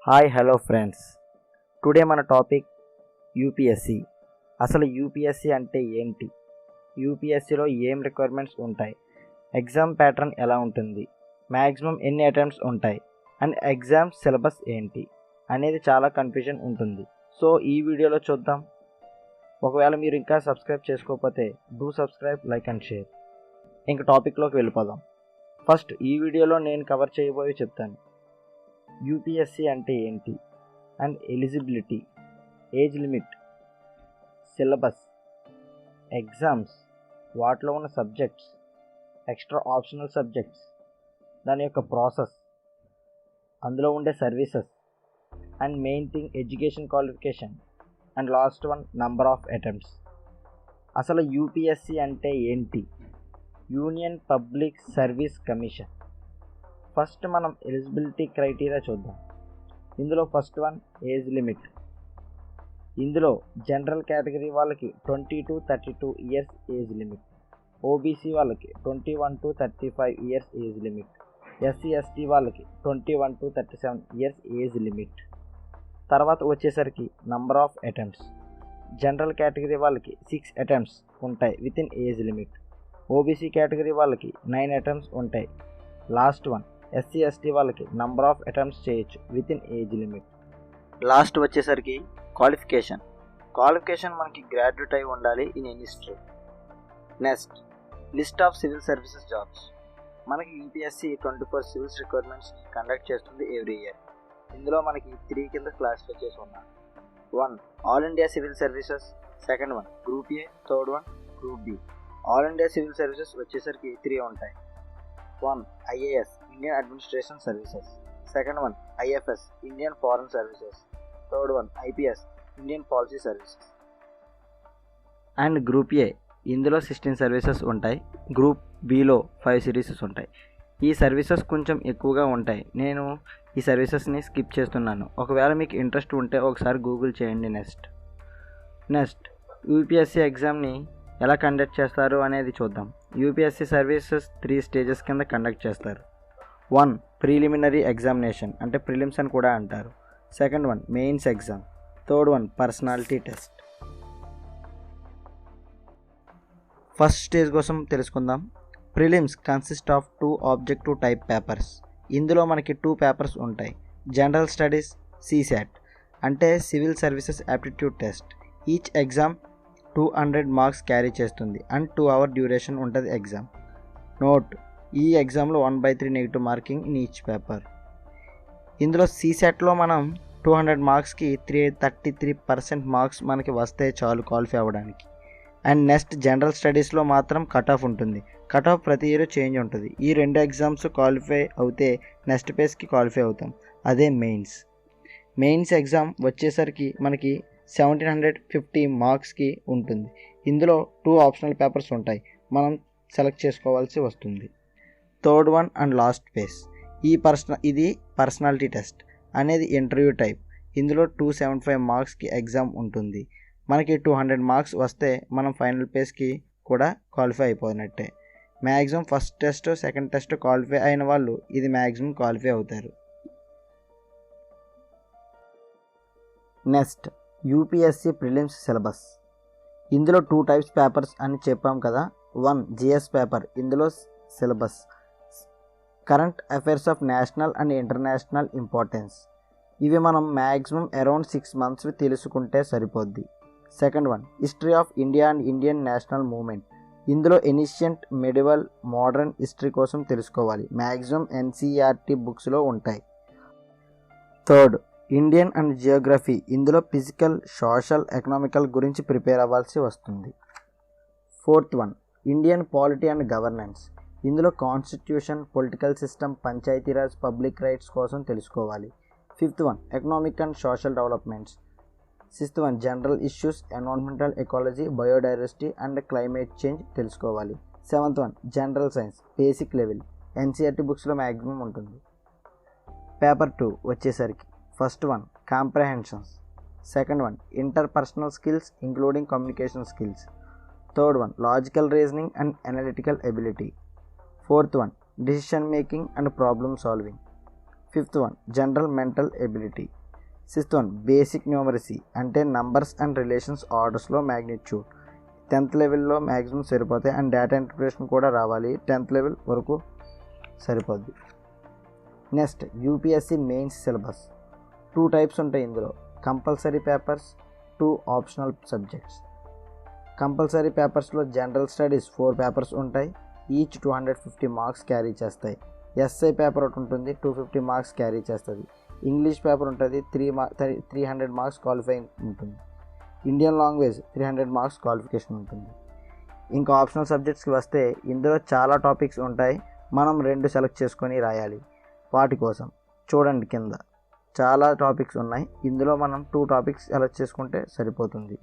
Hi hello friends, today మన topic UPSC. అసలు UPSC అంటే ఏంటి, యూపీఎస్సిలో ఏం రిక్వైర్మెంట్స్ ఉంటాయి, ఎగ్జామ్ ప్యాటర్న్ ఎలా ఉంటుంది, మ్యాక్సిమం ఎన్ని అటెంప్ట్స్ ఉంటాయి అండ్ ఎగ్జామ్ సిలబస్ ఏంటి అనేది చాలా కన్ఫ్యూజన్ ఉంటుంది. సో ఈ వీడియోలో చూద్దాం. ఒకవేళ మీరు ఇంకా సబ్స్క్రైబ్ చేసుకోకపోతే do subscribe, like and share. ఇంక టాపిక్లోకి వెళ్ళిపోదాం. ఫస్ట్ ఈ వీడియోలో నేను కవర్ చేయబోయే చెప్తాను. యూపీఎస్సి అంటే ఏంటి and eligibility, age limit, syllabus, exams, వాటిలో ఉన్న సబ్జెక్ట్స్, ఎక్స్ట్రా ఆప్షనల్ సబ్జెక్ట్స్, దాని యొక్క ప్రాసెస్, అందులో ఉండే services and main thing education qualification and last one number of attempts. అసలు యూపీఎస్సి అంటే ఏంటి? Union public service commission. First మనం ఎలిజిబిలిటీ క్రైటీరియా చూద్దాం. ఇందులో ఫస్ట్ వన్ ఏజ్ లిమిట్. ఇందులో జనరల్ కేటగిరీ వాళ్ళకి 20 to 32 years age limit, OBC వాళ్ళకి 21 to 35 years age limit, SC ST వాళ్ళకి 21 to 37 ఇయర్స్ ఏజ్ లిమిట్. తర్వాత వచ్చేసరికి number of attempts. General category వాళ్ళకి 6 అటెంప్ట్స్ ఉంటాయి within age limit, OBC category వాళ్ళకి 9 attempts ఉంటాయి. లాస్ట్ వన్ ఎస్సీ ఎస్టీ వాళ్ళకి number of attempts చేయొచ్చు within age limit. Last వచ్చేసరికి క్వాలిఫికేషన్ మనకి గ్రాడ్యుయేట్ అయి ఉండాలి in any stream. Next list of civil services jobs. మనకి యూపీఎస్సి 24 సివిల్స్ రిక్వైర్మెంట్స్ కండక్ట్ చేస్తుంది ఎవ్రీ ఇయర్. ఇందులో మనకి 3 కింద క్లాసిఫై చేసి ఉన్నారు. 1 all India civil services, second one group A, third one group B. All India civil services వచ్చేసరికి 3 ఉంటాయి. 1 IAS, Indian administration services, second one IFS, Indian foreign services, third one IPS, Indian policy services. And group A, ఇందులో 16 services ఉంటాయి. Group below 5 serieses ఉంటాయి. ఈ services కొంచెం ఎక్కువగా ఉంటాయి. నేను ఈ సర్వీసెస్ని స్కిప్ చేస్తున్నాను. ఒకవేళ మీకు ఇంట్రెస్ట్ ఉంటే ఒకసారి గూగుల్ చేయండి. నెక్స్ట్ యూపీఎస్సి ఎగ్జామ్ని ఎలా కండక్ట్ చేస్తారు అనేది చూద్దాం. యూపీఎస్సి సర్వీసెస్ 3 స్టేజెస్ కింద కండక్ట్ చేస్తారు. 1 ప్రిలిమినరీ ఎగ్జామినేషన్, అంటే ప్రిలిమ్స్ అని కూడా అంటారు. Second one mains exam, third one personality test. First stage కోసం తెలుసుకుందాం. Prelims consist of 2 objective type papers. ఇందులో మనకి 2 పేపర్స్ ఉంటాయి. జనరల్ స్టడీస్, సిశాట్, అంటే civil services aptitude test. Each exam 200 marks carry చేస్తుంది అండ్ 2 hour డ్యూరేషన్ ఉంటుంది ఎగ్జామ్. నోట్, ఈ ఎగ్జామ్లో 1/3 negative marking in each paper. ఇందులో సిశాట్లో మనం 200 మార్క్స్కి 33% మార్క్స్ మనకి వస్తే చాలు క్వాలిఫై అవ్వడానికి. అండ్ నెక్స్ట్ జనరల్ స్టడీస్లో మాత్రం కట్ ఆఫ్ ఉంటుంది. కట్ ఆఫ్ ప్రతి ఇయర్ చేంజ్ ఉంటుంది. ఈ 2 ఎగ్జామ్స్ క్వాలిఫై అవుతే నెక్స్ట్ పేజ్కి క్వాలిఫై అవుతాం. అదే మెయిన్స్ ఎగ్జామ్ వచ్చేసరికి మనకి 1750 మార్క్స్కి ఉంటుంది. ఇందులో 2 ఆప్షనల్ పేపర్స్ ఉంటాయి, మనం సెలెక్ట్ చేసుకోవాల్సి వస్తుంది. Third one and last page, ఇది పర్సనాలిటీ టెస్ట్ అనేది ఇంటర్వ్యూ టైప్. ఇందులో 275 మార్క్స్కి ఎగ్జామ్ ఉంటుంది. మనకి 200 మార్క్స్ వస్తే మనం ఫైనల్ పేజ్కి కూడా క్వాలిఫై అయిపోయినట్టే. Maximum first test, second test qualify అయిన వాళ్ళు ఇది మ్యాక్సిమం క్వాలిఫై అవుతారు. Next UPSC prelims syllabus. ఇందులో 2 టైప్స్ పేపర్స్ అని చెప్పాం కదా. 1 జిఎస్ పేపర్, ఇందులో syllabus current affairs of national and international importance. ఇవి మనం మ్యాక్సిమం అరౌండ్ 6 months తెలుసుకుంటే సరిపోద్ది. Second one history of India and Indian national movement. ఇందులో ఎనిషియంట్, మెడివల్, మోడర్న్ హిస్టరీ కోసం తెలుసుకోవాలి. మ్యాక్సిమం ఎన్సీఈఆర్టీ బుక్స్లో ఉంటాయి. Third Indian and Geography. ఇందులో ఫిజికల్, సోషల్, ఎకనామికల్ గురించి ప్రిపేర్ అవ్వాల్సి వస్తుంది. Fourth one Indian polity and governance. ఇందులో constitution, political system, Panchayati Raj, public rights కోసం తెలుసుకోవాలి. Fifth one economic and social developments. Sixth one general issues, environmental ecology, biodiversity and climate change తెలుసుకోవాలి. Seventh one general science, basic level, NCERT బుక్స్లో maximum ఉంటుంది. Paper 2 వచ్చేసరికి first one comprehensions, second one interpersonal skills including communication skills, third one logical reasoning and analytical ability, fourth one decision making and problem solving, fifth one general mental ability. Sixth one basic numeracy అంటే numbers and relations ఆర్డర్స్లో magnitude. 10th లెవెల్లో maximum సరిపోతాయి and data interpretation కూడా రావాలి. 10th level వరకు సరిపోద్ది. Next UPSC mains syllabus. 2 types ఉంటాయి ఇందులో, compulsory papers, 2 optional subjects. Compulsory పేపర్స్లో జనరల్ స్టడీస్ 4 పేపర్స్ ఉంటాయి, ఈచ్ 250 మార్క్స్ క్యారీ చేస్తాయి. ఎస్ఐ పేపర్ ఒకటి ఉంటుంది, 250 మార్క్స్ క్యారీ చేస్తుంది. ఇంగ్లీష్ పేపర్ ఉంటుంది, 300 మార్క్స్ క్వాలిఫైయింగ్ ఉంటుంది. ఇండియన్ లాంగ్వేజ్ 300 మార్క్స్ క్వాలిఫికేషన్ ఉంటుంది. ఇంకా ఆప్షనల్ సబ్జెక్ట్స్కి వస్తే ఇందులో చాలా టాపిక్స్ ఉంటాయి, మనం 2 సెలెక్ట్ చేసుకొని రాయాలి. వాటి కోసం చూడండి కింద చాలా టాపిక్స్ ఉన్నాయి, ఇందులో మనం 2 టాపిక్స్ సెలెక్ట్ చేసుకుంటే సరిపోతుంది.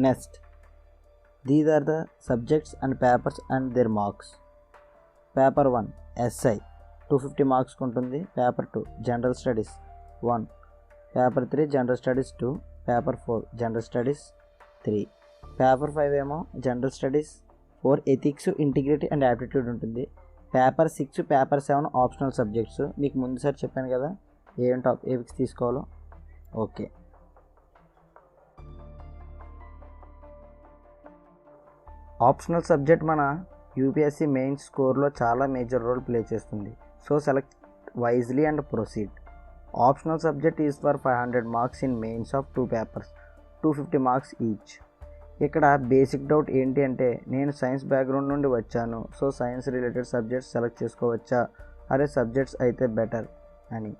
Next these are the subjects and papers and their marks. Paper 1 essay 250 మార్క్స్కి ఉంటుంది. Paper 2 general studies 1. Paper 3 general studies 2. Paper 4 general studies 3. Paper 5 ఏమో general studies 4 ethics, integrity and aptitude ఉంటుంది. Paper 6 paper 7 optional subjects. మీకు ముందుసారి చెప్పాను కదా ఏం topics తీసుకోవాలో. ఓకే, ఆప్షనల్ సబ్జెక్ట్ మన యూపీఎస్సీ మెయిన్స్ స్కోర్లో చాలా మేజర్ రోల్ ప్లే చేస్తుంది. So select wisely and proceed. Optional subject is for 500 marks in mains of 2 papers, 250 marks each. ఇక్కడ బేసిక్ డౌట్ ఏంటి అంటే, నేను సైన్స్ బ్యాక్గ్రౌండ్ నుండి వచ్చాను, so science related subjects select చేసుకోవచ్చా, అరే సబ్జెక్ట్స్ అయితే బెటర్ అని.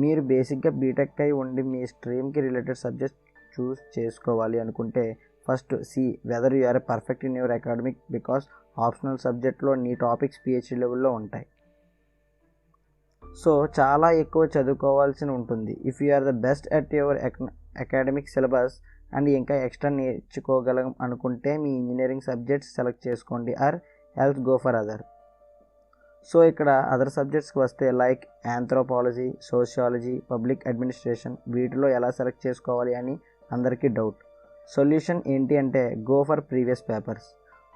మీరు బేసిక్గా బీటెక్ అయి ఉండి మీ స్ట్రీమ్కి రిలేటెడ్ సబ్జెక్ట్స్ చూస్ చేసుకోవాలి అనుకుంటే first see whether you are perfect in your academic, because optional సబ్జెక్ట్లో నీ టాపిక్స్ పిహెచ్డి లెవెల్లో ఉంటాయి. సో చాలా ఎక్కువ చదువుకోవాల్సి ఉంటుంది. If you are the best at your academic syllabus and ఇంకా ఎక్స్ట్రా నేర్చుకోగలం అనుకుంటే మీ ఇంజనీరింగ్ సబ్జెక్ట్స్ సెలెక్ట్ చేసుకోండి, or else go for other. So ఇక్కడ అదర్ సబ్జెక్ట్స్కి వస్తే like anthropology, sociology, public administration, వీటిలో ఎలా సెలెక్ట్ చేసుకోవాలి అని అందరికీ డౌట్. సొల్యూషన్ ఏంటి అంటే go for previous papers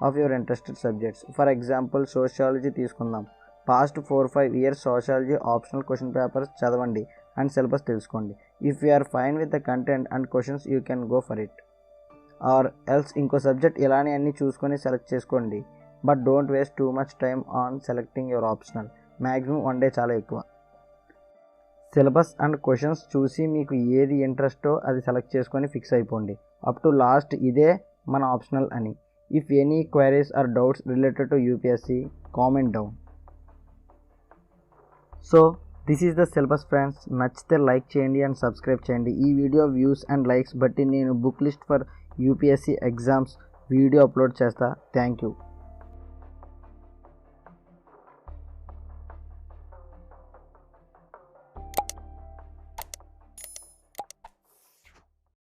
of your interested subjects. For example sociology తీసుకుందాం. Past 4-5 years sociology optional question papers చదవండి అండ్ సిలబస్ తెలుసుకోండి. If you are fine with the content and questions you can go for it, or else ఇంకో subject ఇలానే అన్నీ చూసుకొని select చేసుకోండి. But don't waste too much time on selecting your optional. Maximum 1 day చాలా ఎక్కువ. Syllabus and questions చూసి మీకు ఏది ఇంట్రెస్టో అది సెలెక్ట్ చేసుకొని ఫిక్స్ అయిపోండి. అప్ టు లాస్ట్ ఇదే మన ఆప్షనల్ అని. If any queries or doubts related to UPSC comment down. So this is the syllabus friends. నచ్చితే లైక్ చేయండి అండ్ సబ్స్క్రైబ్ చేయండి. ఈ వీడియో వ్యూస్ అండ్ లైక్స్ బట్టి నేను book list for UPSC exams video upload చేస్తా. Thank you.